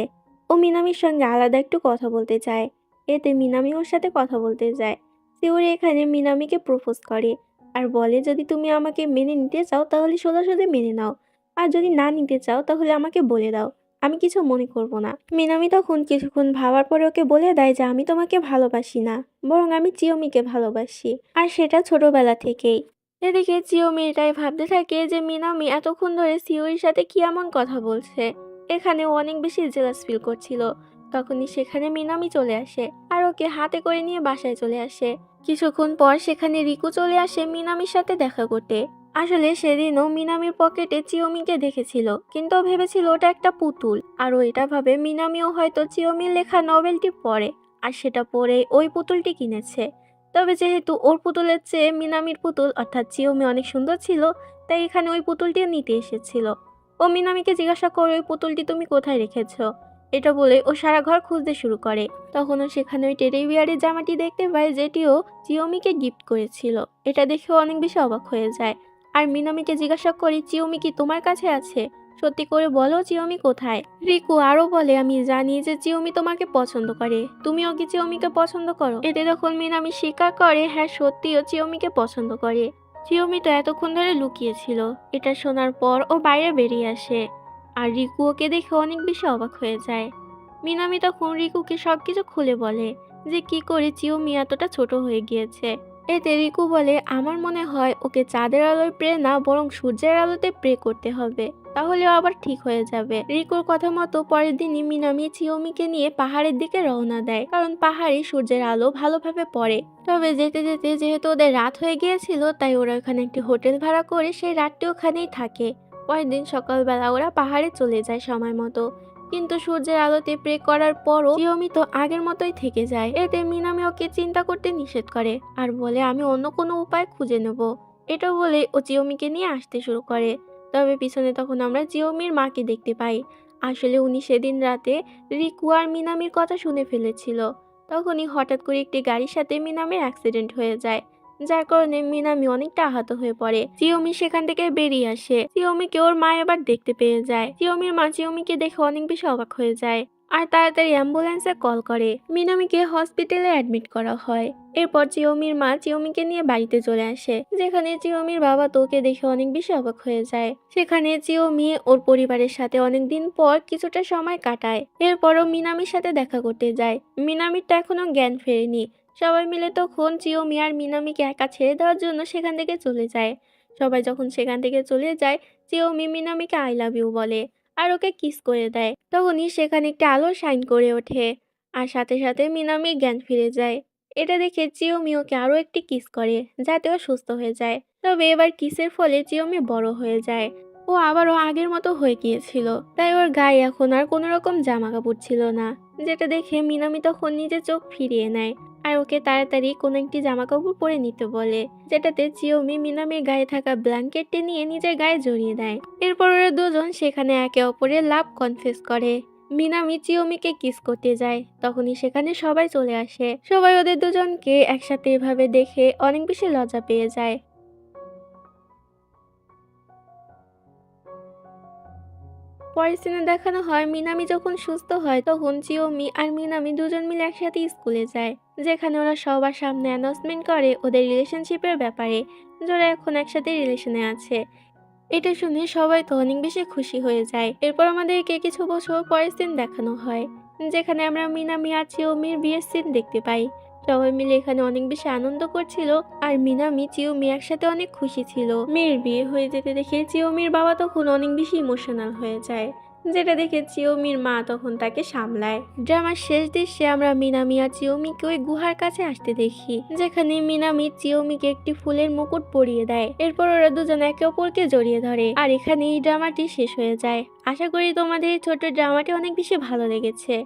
[SPEAKER 1] ও মিনামির সঙ্গে আলাদা একটু কথা বলতে চায়। এতে মিনামি ওর সাথে কথা বলতে যায়। সিওরি এখানে মিনামিকে প্রপোজ করে আর বলে যদি তুমি আমাকে মেনে নিতে চাও তাহলে সোজাসুজি মেনে নাও, আর যদি না নিতে চাও তাহলে আমাকে বলে দাও, আমি কিছু মনে করব না। মিনামি তখন কিছুক্ষণ ভাবার পরে ওকে বলে দেয় যে আমি তোমাকে ভালোবাসি না, বরং আমি চিয়োমিকে ভালোবাসি, আর সেটা ছোটবেলা থেকেই। এদিকে চিয়োমি এটাই ভাবতে থাকে যে মিনামি এতক্ষণ ধরে সিওরির সাথে কি এমন কথা বলছে। এখানে ও অনেক বেশি জেলাস ফিল করছিল। তখনই সেখানে মিনামি চলে আসে আর ওকে হাতে করে নিয়ে বাসায় চলে আসে। কিছুক্ষণ পর সেখানে রিকু চলে আসে মিনামির সাথে দেখা করতে। আসলে সেদিনও মিনামির পকেটে চিয়োমিকে দেখেছিল, কিন্তু ও ভেবেছিল ওটা একটা পুতুল, আর ও এটা ভাবে মিনামিও হয়তো চিয়োমির লেখা নভেলটি পড়ে আর সেটা পড়ে ওই পুতুলটি কিনেছে। তবে যেহেতু ওর পুতুলের চেয়ে মিনামির পুতুল অর্থাৎ চিয়োমি অনেক সুন্দর ছিল, তাই এখানে ওই পুতুলটি নিতে এসেছিল। ও মিনামিকে জিজ্ঞাসা করে ওই পুতুলটি তুমি কোথায় রেখেছো। এটা বলে ও সারা ঘর খুঁজতে শুরু করে। তখনও সেখানে ওই টেডি বিয়ারের জামাটি দেখতে পায় যেটিও চিয়োমিকে গিফট করেছিল। এটা দেখেও অনেক বেশি অবাক হয়ে যায় আর মিনামিকে জিজ্ঞাসা করি চিয়োমি কি তোমার কাছে আছে, সত্যি করে বলো চিয়োমি কোথায়। রিকু আরো বলে আমি জানি যে চিয়োমি তোমাকে পছন্দ করে, তুমিও কি চিয়োমিকে পছন্দ করো। এতে তখন মিনামি স্বীকার করে হ্যাঁ সত্যিও চিয়োমিকে পছন্দ করে। চিয়োমি তো এতক্ষণ ধরে লুকিয়েছিল। এটা শোনার পর ও বাইরে বেরিয়ে আসে আর রিকু ওকে দেখে অনেক বেশি অবাক হয়ে যায়। মিনামি তখন রিকুকে সবকিছু খুলে বলে যে কি করে চিয়োমি এতটা ছোট হয়ে গিয়েছে। এতে রিকু বলে আমার মনে হয় ওকে চাঁদের আলোয় প্রে না বরং সূর্যের আলোতে প্রে করতে হবে, তাহলেও আবার ঠিক হয়ে যাবে। রিকুর কথা মতো পরের দিনই মিনামি চিয়োমিকে নিয়ে পাহাড়ের দিকে রওনা দেয়, কারণ পাহাড়ে সূর্যের আলো ভালোভাবে পড়ে। তবে যেতে যেতে যেহেতু ওদের রাত হয়ে গিয়েছিল তাই ওরা ওখানে একটি হোটেল ভাড়া করে সেই রাতটি ওখানেই থাকে। পরের দিন সকালবেলা ওরা পাহাড়ে চলে যায় সময় মতো, কিন্তু সূর্যের আলোতে প্রে করার পরও চিয়োমি তো আগের মতোই থেকে যায়। এতে মিনামি ওকে চিন্তা করতে নিষেধ করে আর বলে আমি অন্য কোনো উপায় খুঁজে নেব। এটা বলে ও চিয়োমিকে নিয়ে আসতে শুরু করে। তবে পিছনে তখন আমরা চিয়োমির মাকে দেখতে পাই। আসলে উনি সেদিন রাতে রিকু আর মিনামির কথা শুনে ফেলেছিল। তখনই হঠাৎ করে একটি গাড়ির সাথে মিনামির অ্যাক্সিডেন্ট হয়ে যায়, যার কারণে মিনামি অনেকটা আহত হয়ে পড়ে। চিয়োমি সেখান থেকে বেরিয়ে আসে। চিয়োমিকে ওর মা এবার দেখতে পেয়ে যায়। চিয়োমির মা চিয়োমিকে দেখে অনেক বেশি অবাক হয়ে যায় আর তাড়াতাড়ি অ্যাম্বুলেন্সে কল করে। মিনামিকে হসপিটালে অ্যাডমিট করা হয়। এরপর চিওমির মা চিওমিকে নিয়ে বাড়িতে চলে আসে, যেখানে চিওমির বাবা তো ওকে দেখে অনেক বেশি অবাক হয়ে যায়। সেখানে চিওমি ওর পরিবারের সাথে অনেকদিন পর কিছুটা সময় কাটায়। এরপরও মিনামির সাথে দেখা করতে যায়। মিনামির তো এখনো জ্ঞান ফেরেনি। সবাই মিলে তখন চিওমি আর মিনামিকে একা ছেড়ে দেওয়ার জন্য সেখান থেকে চলে যায়। সবাই যখন সেখান থেকে চলে যায়, চিওমি মিনামিকে আই লাভ ইউ বলে আর ওকে কিস করে দেয়। তখনই সেখানে একটি আলো শাইন করে ওঠে, আর সাথে সাথে মিনামির জ্ঞান ফিরে যায়। এটা দেখে চিওমি ওকে আরো একটি কিস করে, যাতে ও সুস্থ হয়ে যায়। তবে এবার কিসের ফলে চিওমি বড় হয়ে যায়। ও আবারও আগের মতো হয়ে গিয়েছিল, তাই ওর গায়ে এখন আর কোনো রকম জামা কাপড় ছিল না। যেটা দেখে মিনামি তখন নিজের চোখ ফিরিয়ে নেয় আর ওকে তাড়াতাড়ি কোনো একটি জামা কাপড় পরে নিতে বলে, যেটাতে চিওমি মিনামির গায়ে থাকা ব্ল্যাঙ্কেটটি নিয়ে নিজের গায়ে জড়িয়ে দেয়। এরপর ওরা দুজন সেখানে একে অপরের লাভ কনফেস করে। মিনামি চিওমিকে কিস করতে যায়, তখনই সেখানে সবাই চলে আসে। সবাই ওদের দুজনকে একসাথে এভাবে দেখে অনেক বেশি লজ্জা পেয়ে যায়। পরের সিনে দেখানো হয় মিনামি যখন সুস্থ হয়, তখন চিওমি আর মিনামি দুজন মিলে একসাথে স্কুলে যায়, যেখানে ওরা সবার সামনে অ্যানাউন্সমেন্ট করে ওদের রিলেশনশিপের ব্যাপারে, যারা এখন একসাথে রিলেশনে আছে। এটা শুনে সবাই তো অনেক বেশি খুশি হয়ে যায়। এরপর আমাদেরকে কিছু বছর পরের সিন দেখানো হয়, যেখানে আমরা মিনামি আর চিওমির বিয়ের সিন দেখতে পাই। সবাই মিলে এখানে অনেক বেশি আনন্দ করছিল, আর মিনামি চিওমি একসাথে অনেক খুশি ছিল। মেয়ের বিয়ে হয়ে যেতে দেখে চিওমির বাবা তখন অনেক বেশি ইমোশনাল হয়ে যায়, যেটা দেখে চিওমির মা তখন তাকে সামলায়। ড্রামার শেষ দৃশ্যে আমরা মিনামি আর চিওমিকে ওই গুহার কাছে আসতে দেখি, যেখানে মিনামি চিওমিকে একটি ফুলের মুকুট পরিয়ে দেয়। এরপর ওরা দুজন একে অপরকে জড়িয়ে ধরে, আর এখানে এই ড্রামাটি শেষ হয়ে যায়। আশা করি তোমাদের এই ছোট্ট ড্রামাটি অনেক বেশি ভালো লেগেছে।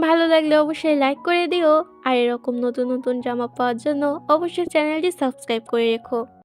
[SPEAKER 1] ভালো লাগলে অবশ্যই লাইক করে দিও, আর এরকম নতুন নতুন ড্রামা পাওয়ার জন্য অবশ্যই চ্যানেলটি সাবস্ক্রাইব করে রেখো।